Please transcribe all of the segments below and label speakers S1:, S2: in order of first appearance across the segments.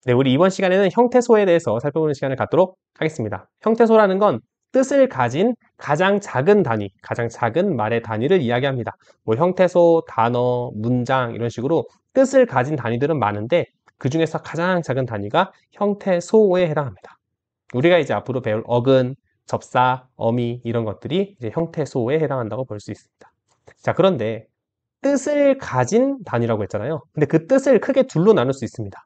S1: 네, 우리 이번 시간에는 형태소에 대해서 살펴보는 시간을 갖도록 하겠습니다. 형태소라는 건 뜻을 가진 가장 작은 단위, 가장 작은 말의 단위를 이야기합니다. 뭐 형태소, 단어, 문장 이런 식으로 뜻을 가진 단위들은 많은데 그 중에서 가장 작은 단위가 형태소에 해당합니다. 우리가 이제 앞으로 배울 어근, 접사, 어미 이런 것들이 이제 형태소에 해당한다고 볼 수 있습니다. 자, 그런데 뜻을 가진 단위라고 했잖아요. 근데 그 뜻을 크게 둘로 나눌 수 있습니다.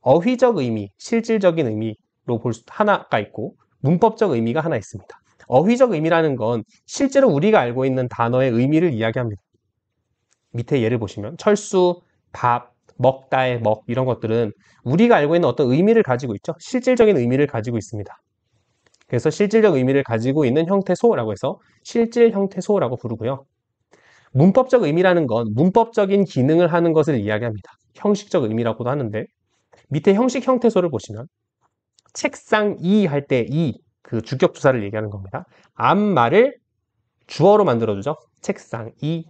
S1: 어휘적 의미, 실질적인 의미로 볼 수 하나가 있고 문법적 의미가 하나 있습니다. 어휘적 의미라는 건 실제로 우리가 알고 있는 단어의 의미를 이야기합니다. 밑에 예를 보시면 철수, 밥, 먹다의 먹 이런 것들은 우리가 알고 있는 어떤 의미를 가지고 있죠. 실질적인 의미를 가지고 있습니다. 그래서 실질적 의미를 가지고 있는 형태소라고 해서 실질 형태소라고 부르고요. 문법적 의미라는 건 문법적인 기능을 하는 것을 이야기합니다. 형식적 의미라고도 하는데 밑에 형식 형태소를 보시면 책상 이 할 때 이 그 주격 주사를 얘기하는 겁니다. 앞말을 주어로 만들어주죠. 책상 이.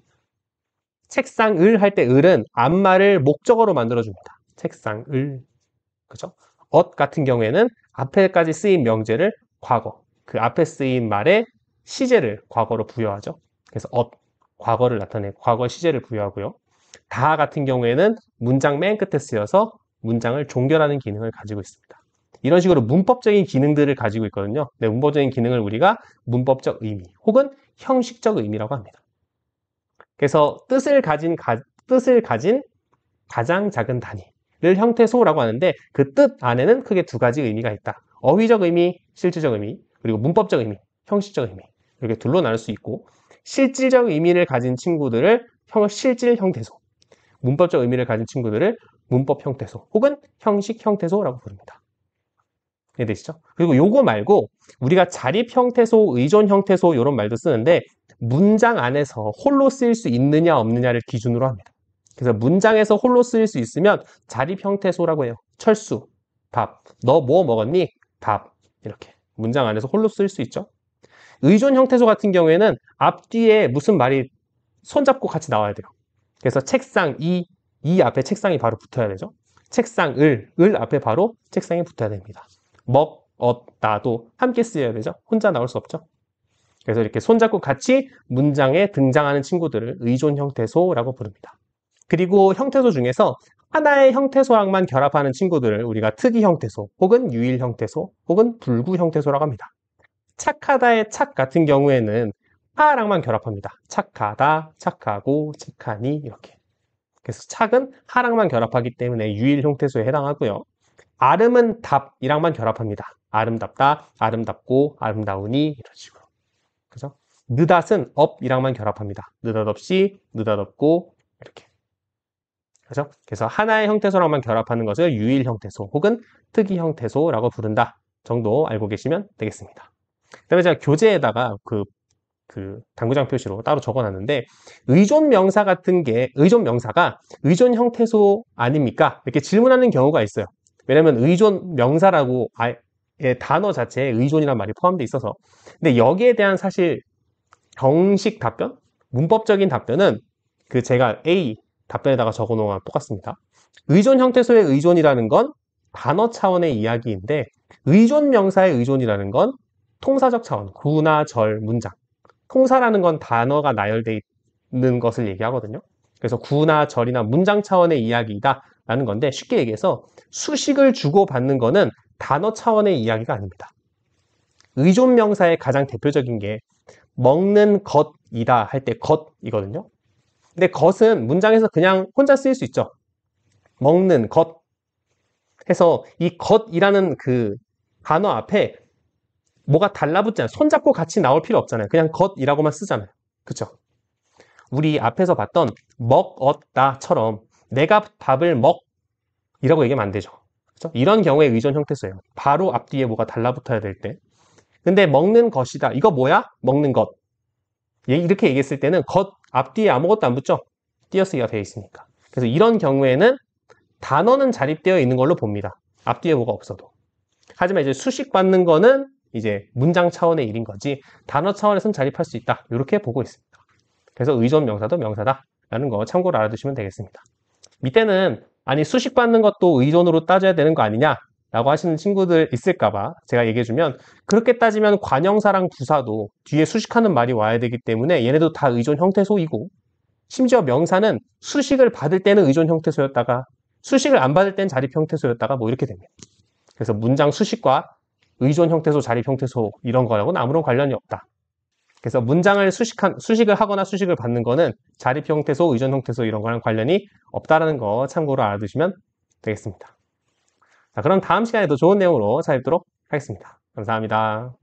S1: 책상을 할 때 을은 앞말을 목적어로 만들어줍니다. 책상을. 그죠? 엇 같은 경우에는 앞에까지 쓰인 명제를 과거, 그 앞에 쓰인 말에 시제를 과거로 부여하죠. 그래서 엇, 과거를 나타내고 과거 시제를 부여하고요. 다 같은 경우에는 문장 맨 끝에 쓰여서 문장을 종결하는 기능을 가지고 있습니다. 이런 식으로 문법적인 기능들을 가지고 있거든요. 네, 문법적인 기능을 우리가 문법적 의미 혹은 형식적 의미라고 합니다. 그래서 뜻을 가진 가장 작은 단위를 형태소라고 하는데 그 뜻 안에는 크게 두 가지 의미가 있다. 어휘적 의미, 실질적 의미, 그리고 문법적 의미, 형식적 의미 이렇게 둘로 나눌 수 있고 실질적 의미를 가진 친구들을 실질 형태소, 문법적 의미를 가진 친구들을 문법 형태소 혹은 형식 형태소라고 부릅니다. 이해되시죠? 그리고 요거 말고 우리가 자립 형태소, 의존 형태소 이런 말도 쓰는데 문장 안에서 홀로 쓰일 수 있느냐 없느냐를 기준으로 합니다. 그래서 문장에서 홀로 쓰일 수 있으면 자립 형태소라고 해요. 철수, 밥. 너 뭐 먹었니? 밥. 이렇게 문장 안에서 홀로 쓰일 수 있죠. 의존 형태소 같은 경우에는 앞뒤에 무슨 말이 손잡고 같이 나와야 돼요. 그래서 책상 이 앞에 책상이 바로 붙어야 되죠. 책상을 앞에 바로 책상이 붙어야 됩니다. 먹, 나도 함께 쓰여야 되죠. 혼자 나올 수 없죠. 그래서 이렇게 손잡고 같이 문장에 등장하는 친구들을 의존 형태소라고 부릅니다. 그리고 형태소 중에서 하나의 형태소랑만 결합하는 친구들을 우리가 특이 형태소 혹은 유일 형태소 혹은 불구 형태소라고 합니다. 착하다의 착 같은 경우에는 하랑만 결합합니다. 착하다, 착하고, 착하니 이렇게. 그래서 착은 하랑만 결합하기 때문에 유일 형태소에 해당하고요. 아름은 답이랑만 결합합니다. 아름답다, 아름답고, 아름다우니 이런 식으로. 그죠? 느닷은 업이랑만 결합합니다. 느닷없이, 느닷없고 이렇게. 그죠? 그래서 하나의 형태소랑만 결합하는 것을 유일 형태소 혹은 특이 형태소라고 부른다 정도 알고 계시면 되겠습니다. 그다음에 제가 교재에다가 그 당구장 표시로 따로 적어놨는데 의존 명사 같은 게 의존 명사가 의존 형태소 아닙니까? 이렇게 질문하는 경우가 있어요. 왜냐하면 의존 명사라고 단어 자체에 의존이라는 말이 포함되어 있어서 근데 여기에 대한 사실 정식 답변, 문법적인 답변은 그 제가 A 답변에다가 적어놓은 거랑 똑같습니다. 의존 형태소의 의존이라는 건 단어 차원의 이야기인데 의존 명사의 의존이라는 건 통사적 차원, 구나 절, 문장. 통사라는 건 단어가 나열되어 있는 것을 얘기하거든요. 그래서 구나 절이나 문장 차원의 이야기이다 라는 건데 쉽게 얘기해서 수식을 주고받는 거는 단어 차원의 이야기가 아닙니다. 의존 명사의 가장 대표적인 게 먹는 것이다 할 때 것이거든요. 근데 것은 문장에서 그냥 혼자 쓰일 수 있죠. 먹는 것 해서 이 것이라는 그 단어 앞에 뭐가 달라붙지 않아요. 손잡고 같이 나올 필요 없잖아요. 그냥 것이라고만 쓰잖아요. 그쵸? 우리 앞에서 봤던 먹었다처럼 내가 밥을 먹이라고 얘기하면 안 되죠. 그쵸? 이런 경우에 의존 형태소예요. 바로 앞뒤에 뭐가 달라붙어야 될 때. 근데 먹는 것이다. 이거 뭐야? 먹는 것. 이렇게 얘기했을 때는 것 앞뒤에 아무것도 안 붙죠? 띄어쓰기가 되어 있으니까. 그래서 이런 경우에는 단어는 자립되어 있는 걸로 봅니다. 앞뒤에 뭐가 없어도. 하지만 이제 수식 받는 거는 이제 문장 차원의 일인 거지 단어 차원에서는 자립할 수 있다. 이렇게 보고 있습니다. 그래서 의존 명사도 명사다 라는 거 참고로 알아두시면 되겠습니다. 밑에는 아니 수식 받는 것도 의존으로 따져야 되는 거 아니냐? 라고 하시는 친구들 있을까봐 제가 얘기해주면 그렇게 따지면 관형사랑 부사도 뒤에 수식하는 말이 와야 되기 때문에 얘네도 다 의존 형태소이고 심지어 명사는 수식을 받을 때는 의존 형태소였다가 수식을 안 받을 땐 자립 형태소였다가 뭐 이렇게 됩니다. 그래서 문장 수식과 의존 형태소, 자립 형태소 이런 거랑은 아무런 관련이 없다. 그래서 문장을 수식을 하거나 수식을 받는 거는 자립 형태소, 의존 형태소 이런 거랑 관련이 없다라는 거 참고로 알아두시면 되겠습니다. 자, 그럼 다음 시간에 더 좋은 내용으로 찾아뵙도록 하겠습니다. 감사합니다.